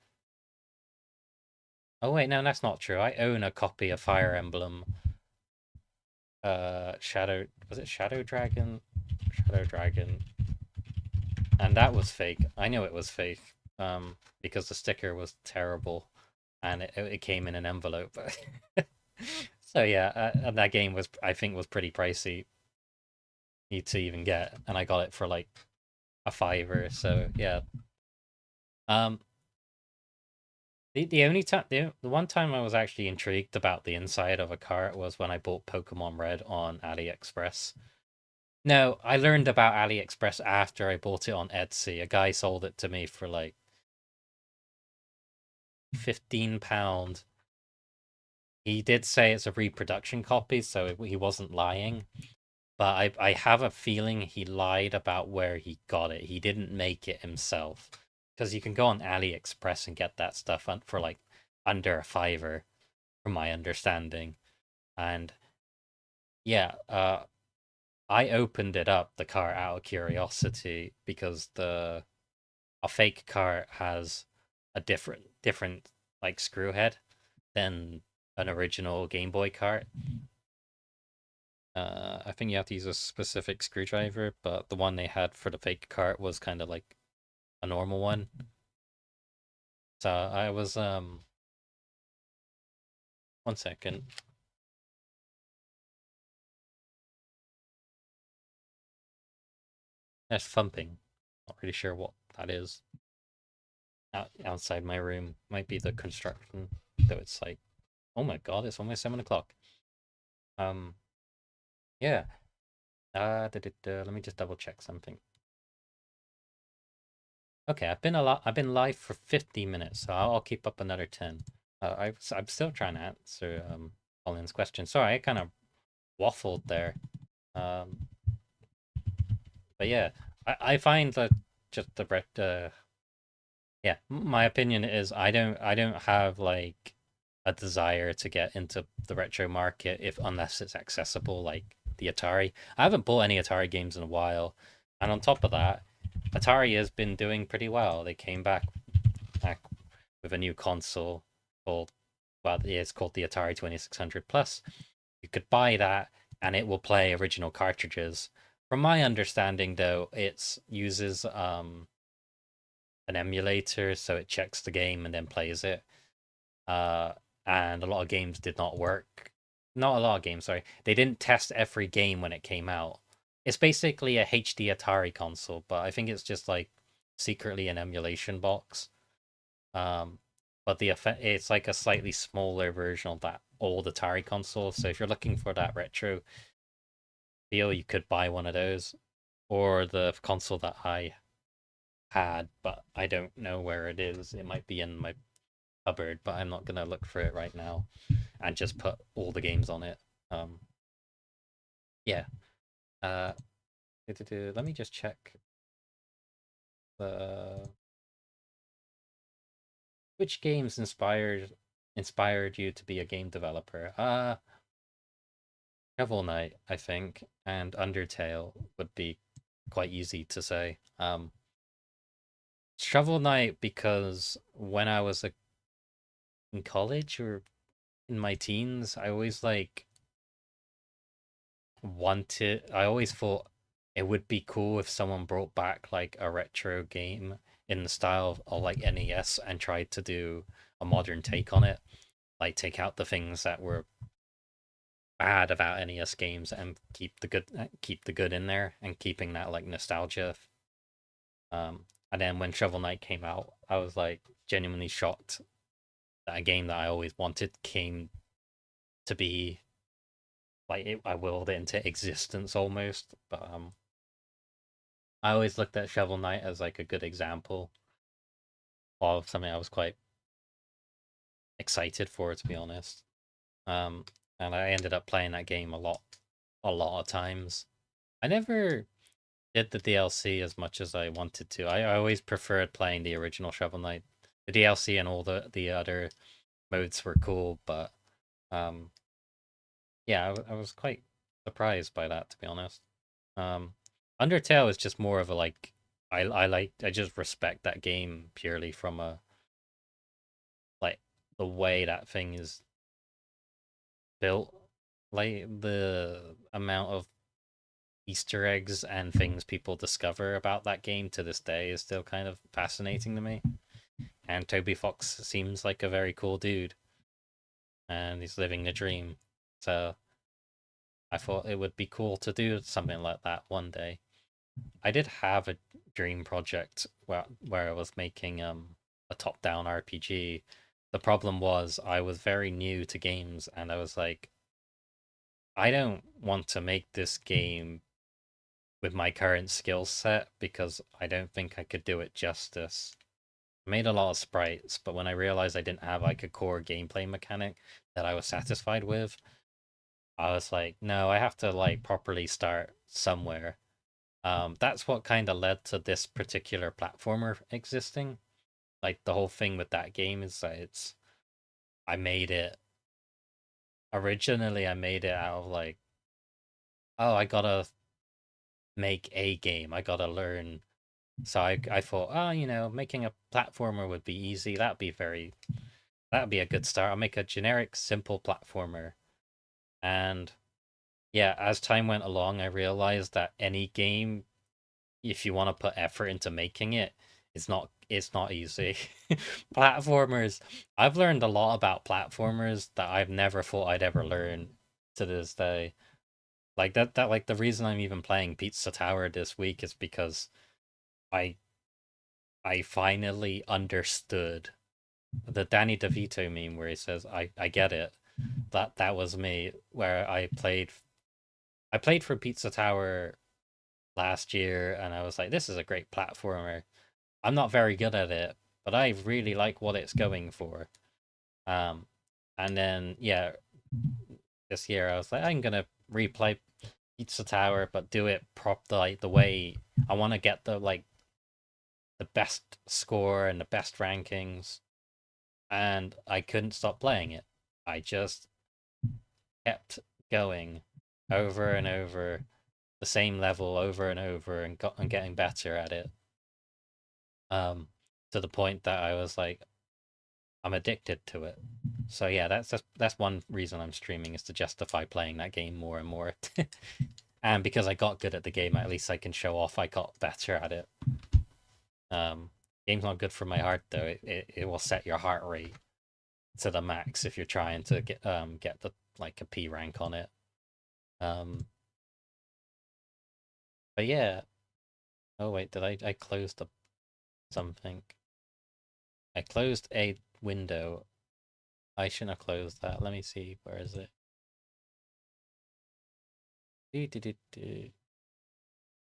Oh wait, no, that's not true. I own a copy of Fire Emblem. Shadow was it Shadow Dragon? Shadow Dragon, and that was fake. I know it was fake. Because the sticker was terrible, and it came in an envelope. So yeah, and that game was I think was pretty pricey to even get, and I got it for like a fiver. So yeah. Um, the only time the one time I was actually intrigued about the inside of a cart was when I bought Pokemon Red on AliExpress. No, I learned about AliExpress after I bought it on Etsy. A guy sold it to me for like £15. He did say it's a reproduction copy, so he wasn't lying. But I have a feeling he lied about where he got it. He didn't make it himself. Because you can go on AliExpress and get that stuff for like under a fiver, from my understanding. And yeah, I opened it up, the car, out of curiosity because a fake car has a different like screw head than an original Game Boy cart. I think you have to use a specific screwdriver, but the one they had for the fake cart was kind of like a normal one. So I was 1 second. That's thumping. Not really sure what that is. Outside my room might be the construction, though it's like, oh my god, it's almost 7 o'clock. Um, yeah. Let me just double check something. Okay, I've been live for 50 minutes, so I'll keep up another 10. I'm still trying to answer Colin's question. Sorry, I kind of waffled there. Um, but yeah, I find that just yeah, my opinion is I don't have like a desire to get into the retro market if unless it's accessible like the Atari. I haven't bought any Atari games in a while, and on top of that, Atari has been doing pretty well. They came back with a new console called, well, it's called the Atari 2600 Plus. You could buy that and it will play original cartridges. From my understanding though, it uses an emulator, so it checks the game and then plays it. Uh, and a lot of games did not work. Not a lot of games, sorry. They didn't test every game when it came out. It's basically a HD Atari console, but I think it's just like secretly an emulation box. Um, but the effect, it's like a slightly smaller version of that old Atari console. So if you're looking for that retro feel, you could buy one of those, or the console that I had, but I don't know where it is. It might be in my cupboard, but I'm not gonna look for it right now and just put all the games on it. Um, yeah. Uh, let me just check the which games inspired you to be a game developer. Shovel Knight, I think, and Undertale would be quite easy to say. Shovel Knight because when I was in college or in my teens, I always like wanted. I always thought it would be cool if someone brought back like a retro game in the style of like NES and tried to do a modern take on it, like take out the things that were bad about NES games and keep the good in there and keeping that like nostalgia. And then when Shovel Knight came out, I was like genuinely shocked that a game that I always wanted came to be like I willed it into existence almost. But I always looked at Shovel Knight as like a good example of something I was quite excited for, to be honest. Um, and I ended up playing that game a lot of times. I never did the DLC as much as I wanted to. I always preferred playing the original Shovel Knight. The DLC and all the other modes were cool, but um, yeah, I was quite surprised by that, to be honest. Um, Undertale is just more of a like I just respect that game purely from a like the way that thing is built, like the amount of Easter eggs and things people discover about that game to this day is still kind of fascinating to me. And Toby Fox seems like a very cool dude, and he's living the dream. So I thought it would be cool to do something like that one day. I did have a dream project where I was making a top-down RPG. The problem was I was very new to games, and I was like, I don't want to make this game with my current skill set because I don't think I could do it justice. I made a lot of sprites, but when I realized I didn't have like a core gameplay mechanic that I was satisfied with, I was like, no, I have to like properly start somewhere. That's what kind of led to this particular platformer existing. Like the whole thing with that game is that I made it originally. I made it out of like, oh, I gotta make a game. I gotta learn. So I thought, oh, making a platformer would be easy. That'd be a good start. I'll make a generic, simple platformer. And yeah, as time went along, I realized that any game, if you want to put effort into making it, it's not easy. Platformers, I've learned a lot about platformers that I've never thought I'd ever learn to this day. Like that like the reason I'm even playing Pizza Tower this week is because I I finally understood the Danny DeVito meme where he says, I get it. That was me where I played for Pizza Tower last year and I was like, this is a great platformer. I'm not very good at it, but I really like what it's going for. Um and then yeah, this year I was like, I'm gonna replay Pizza Tower, but do it like the way I want to get the best score and the best rankings, and I couldn't stop playing it. I just kept going over and over the same level over and over and getting better at it. Um, to the point that I was like, I'm addicted to it. So yeah, that's one reason I'm streaming is to justify playing that game more and more. And because I got good at the game, at least I can show off I got better at it. Um, Game's not good for my heart though. It will set your heart rate to the max if you're trying to get the like a P rank on it. Um, but yeah. Oh wait, did I closed something? I closed a window. I shouldn't have closed that. Let me see. Where is it?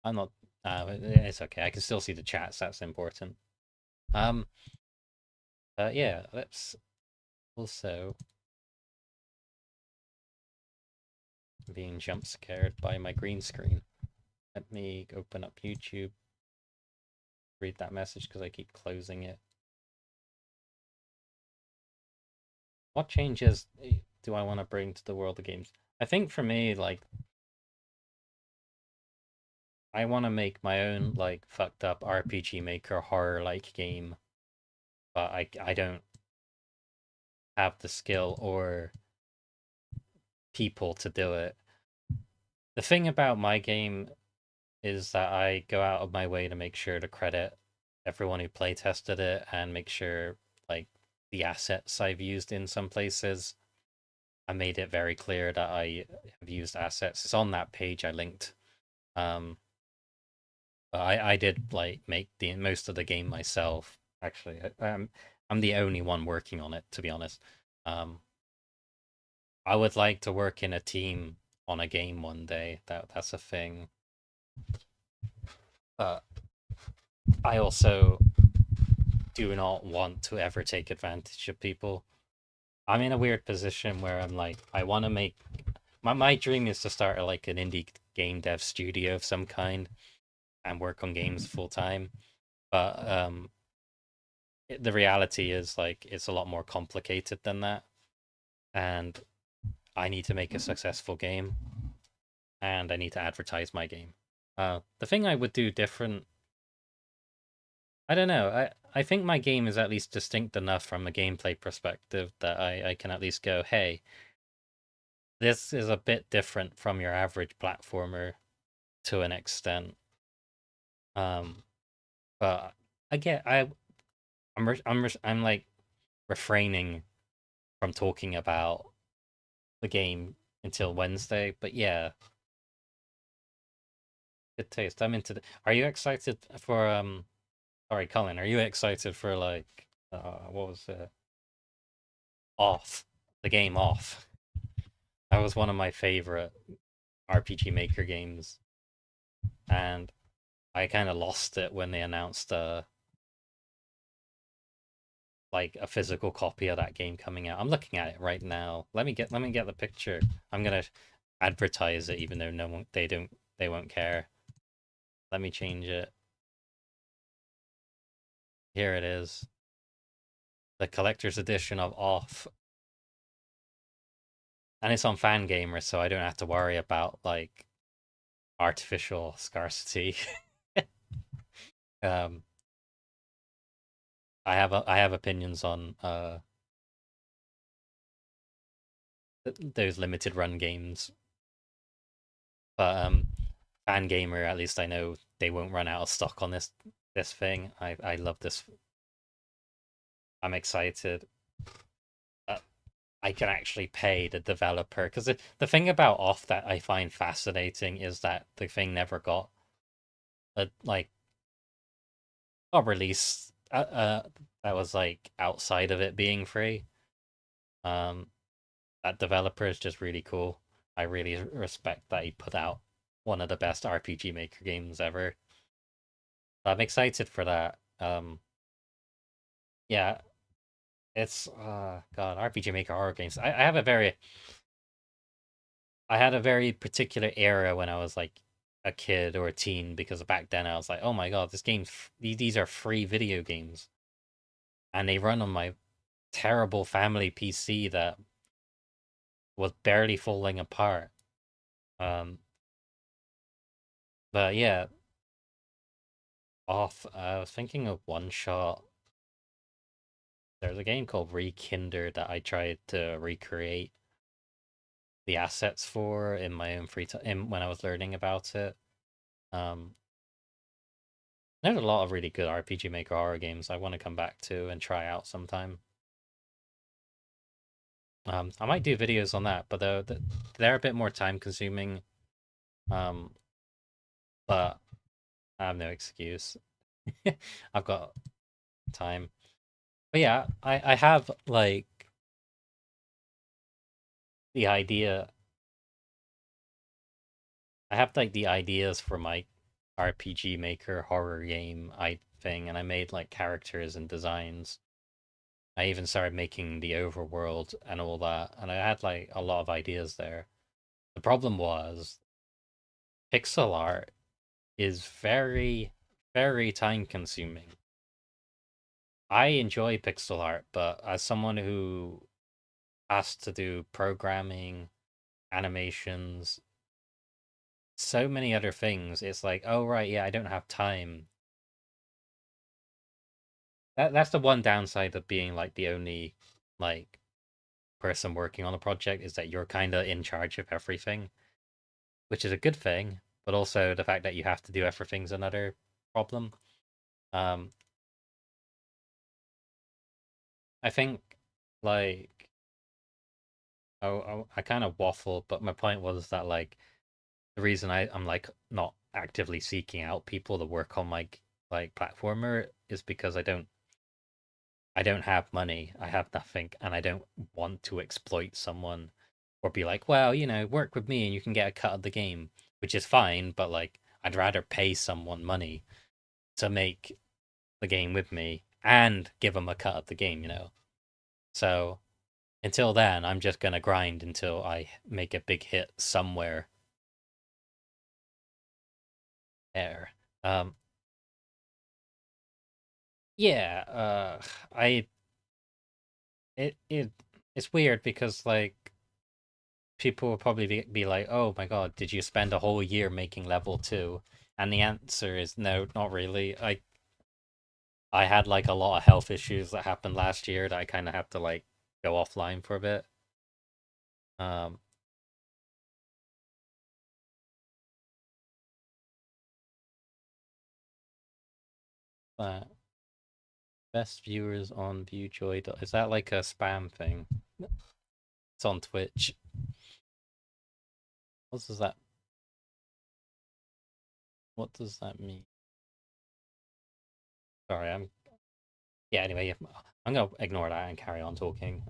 I'm not. It's okay. I can still see the chats. That's important. Um. Yeah. Let's also being jump scared by my green screen. Let me open up YouTube. Read that message because I keep closing it. What changes do I want to bring to the world of games? I think for me, like, I want to make my own like fucked up RPG Maker horror like game, but I don't have the skill or people to do it. The thing about my game is that I go out of my way to make sure to credit everyone who play tested it and make sure like the assets I've used in some places. I made it very clear that I have used assets. It's on that page I linked. Um, but I did like make the most of the game myself. Actually, I'm the only one working on it, to be honest. Um, I would like to work in a team on a game one day. That's a thing. But I also do not want to ever take advantage of people. I'm in a weird position where I'm like, I want to make my dream is to start like an indie game dev studio of some kind and work on games full time. But the reality is like it's a lot more complicated than that, and I need to make a successful game, and I need to advertise my game. The thing I would do different, I don't know. I think my game is at least distinct enough from a gameplay perspective that I can at least go, hey, this is a bit different from your average platformer to an extent. Um, but I get I'm like refraining from talking about the game until Wednesday. But yeah, good taste. I'm into the. Are you excited for Sorry, Colin. Are you excited for like what was it? Off the game off. That was one of my favorite RPG Maker games, and I kind of lost it when they announced like a physical copy of that game coming out. I'm looking at it right now. Let me get the picture. I'm gonna advertise it, even though no one they won't care. Let me change it. Here it is, the collector's edition of Off, and it's on Fangamer, so I don't have to worry about like artificial scarcity. um, I have opinions on those limited run games, but Fangamer, at least I know they won't run out of stock on this this thing. I love this. I'm excited that I can actually pay the developer, because the thing about off that I find fascinating is that the thing never got like a release that was like outside of it being free. Um, that developer is just really cool. I really respect that he put out one of the best RPG Maker games ever. I'm excited for that. Yeah, it's God, RPG Maker horror games. I had a very particular era when I was like a kid or a teen, because back then I was like, oh my God, these are free video games, and they run on my terrible family PC that was barely falling apart. Um, but yeah, off. I was thinking of One Shot. There's a game called Rekinder that I tried to recreate the assets for in my own free time when I was learning about it. Um, there's a lot of really good RPG Maker horror games I want to come back to and try out sometime. I might do videos on that, but they're a bit more time consuming. Um, but I have no excuse. I've got time. But yeah, I have like the idea. I have like the ideas for my RPG Maker horror game thing, and I made like characters and designs. I even started making the overworld and all that, and I had like a lot of ideas there. The problem was pixel art is very, very time consuming. I enjoy pixel art, but as someone who has to do programming, animations, so many other things, it's like, oh right, yeah, I don't have time. That's the one downside of being like the only like person working on a project, is that you're kind of in charge of everything, which is a good thing, but also the fact that you have to do everything's another problem. Um, I think like I kind of waffled, but my point was that like the reason I'm like not actively seeking out people to work on my like platformer is because I don't have money, I have nothing, and I don't want to exploit someone or be like, well, work with me and you can get a cut of the game, which is fine, but like I'd rather pay someone money to make the game with me and give them a cut of the game. So until then, I'm just gonna grind until I make a big hit somewhere there. Um, yeah, I it's weird because like people will probably be like, "Oh my God, did you spend a whole year making level 2?" And the answer is no, not really. I had like a lot of health issues that happened last year that I kind of have to like go offline for a bit. Um, but best viewers on Viewjoy. Is that like a spam thing? It's on Twitch. What does that? What does that mean? Sorry, I'm. Yeah. Anyway, I'm gonna ignore that and carry on talking.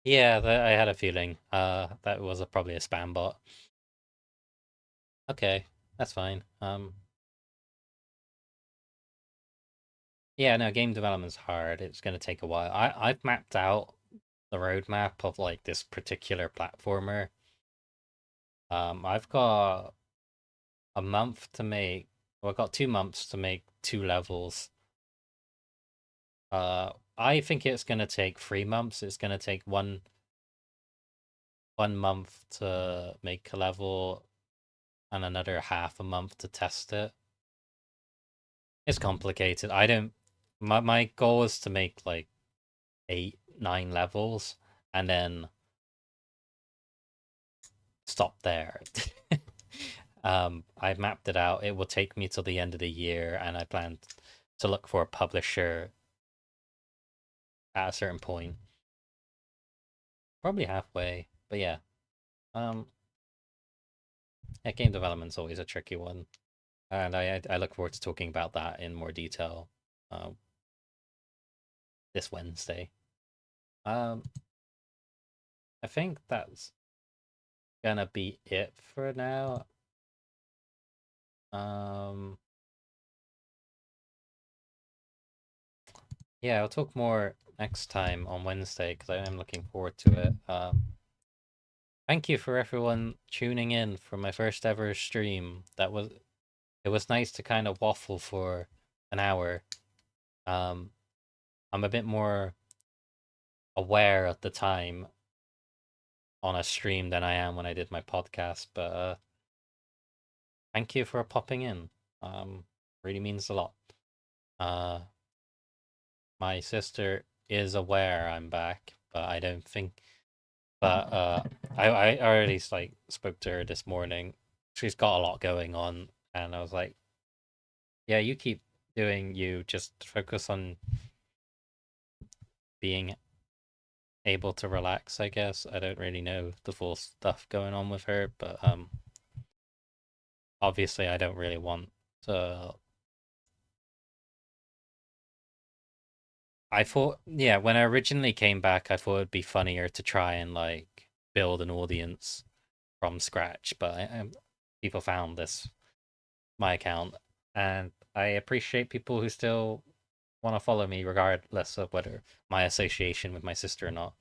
Yeah, I had a feeling. That was probably a spam bot. Okay, that's fine. Yeah, no, game development's hard. It's gonna take a while. I've mapped out the roadmap of like this particular platformer. I've got a month to make. Well, I've got 2 months to make 2 levels. I think it's gonna take 3 months. It's gonna take one month to make a level and another half a month to test it. It's complicated. I don't. My goal is to make like 8, 9 levels and then stop there. I've mapped it out. It will take me till the end of the year, and I plan to look for a publisher at a certain point, probably halfway. But yeah, um, yeah, game development's always a tricky one, and I look forward to talking about that in more detail, uh, this Wednesday. Um, I think that's gonna be it for now. Um, yeah, I'll talk more next time on Wednesday because I am looking forward to it. Thank you for everyone tuning in for my first ever stream. It was nice to kind of waffle for an hour. Um, I'm a bit more aware at the time on a stream than I am when I did my podcast, but thank you for popping in. Really means a lot. Uh, my sister is aware I'm back, but I don't think. But I already like spoke to her this morning. She's got a lot going on, and I was like, yeah, you keep doing you. Just focus on being able to relax, I guess. I don't really know the full stuff going on with her, but obviously I don't really want to. I thought, yeah, when I originally came back, I thought it'd be funnier to try and like build an audience from scratch, but people found this my account, and I appreciate people who still want to follow me regardless of whether my association with my sister or not.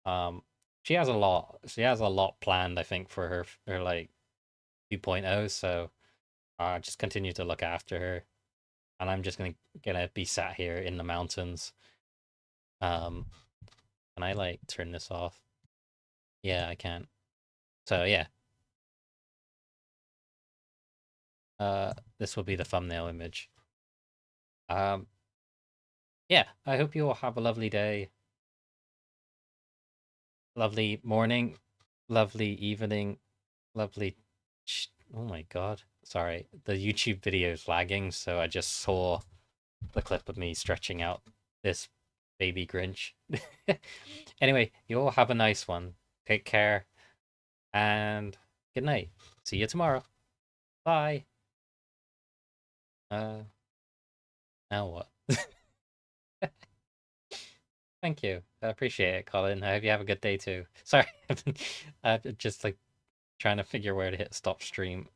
Um, she has a lot planned, I think, for her like 2.0. So just continue to look after her, and I'm just gonna be sat here in the mountains. Um, can I like turn this off? Yeah, I can. So yeah, this will be the thumbnail image. Um, yeah, I hope you all have a lovely day, lovely morning, lovely evening, lovely. Oh my god, sorry, the YouTube video is lagging, so I just saw the clip of me stretching out this baby Grinch. Anyway, you all have a nice one. Take care and good night. See you tomorrow. Bye. Uh, now what? Thank you. I appreciate it, Colin. I hope you have a good day too. Sorry, I'm just like trying to figure where to hit stop stream.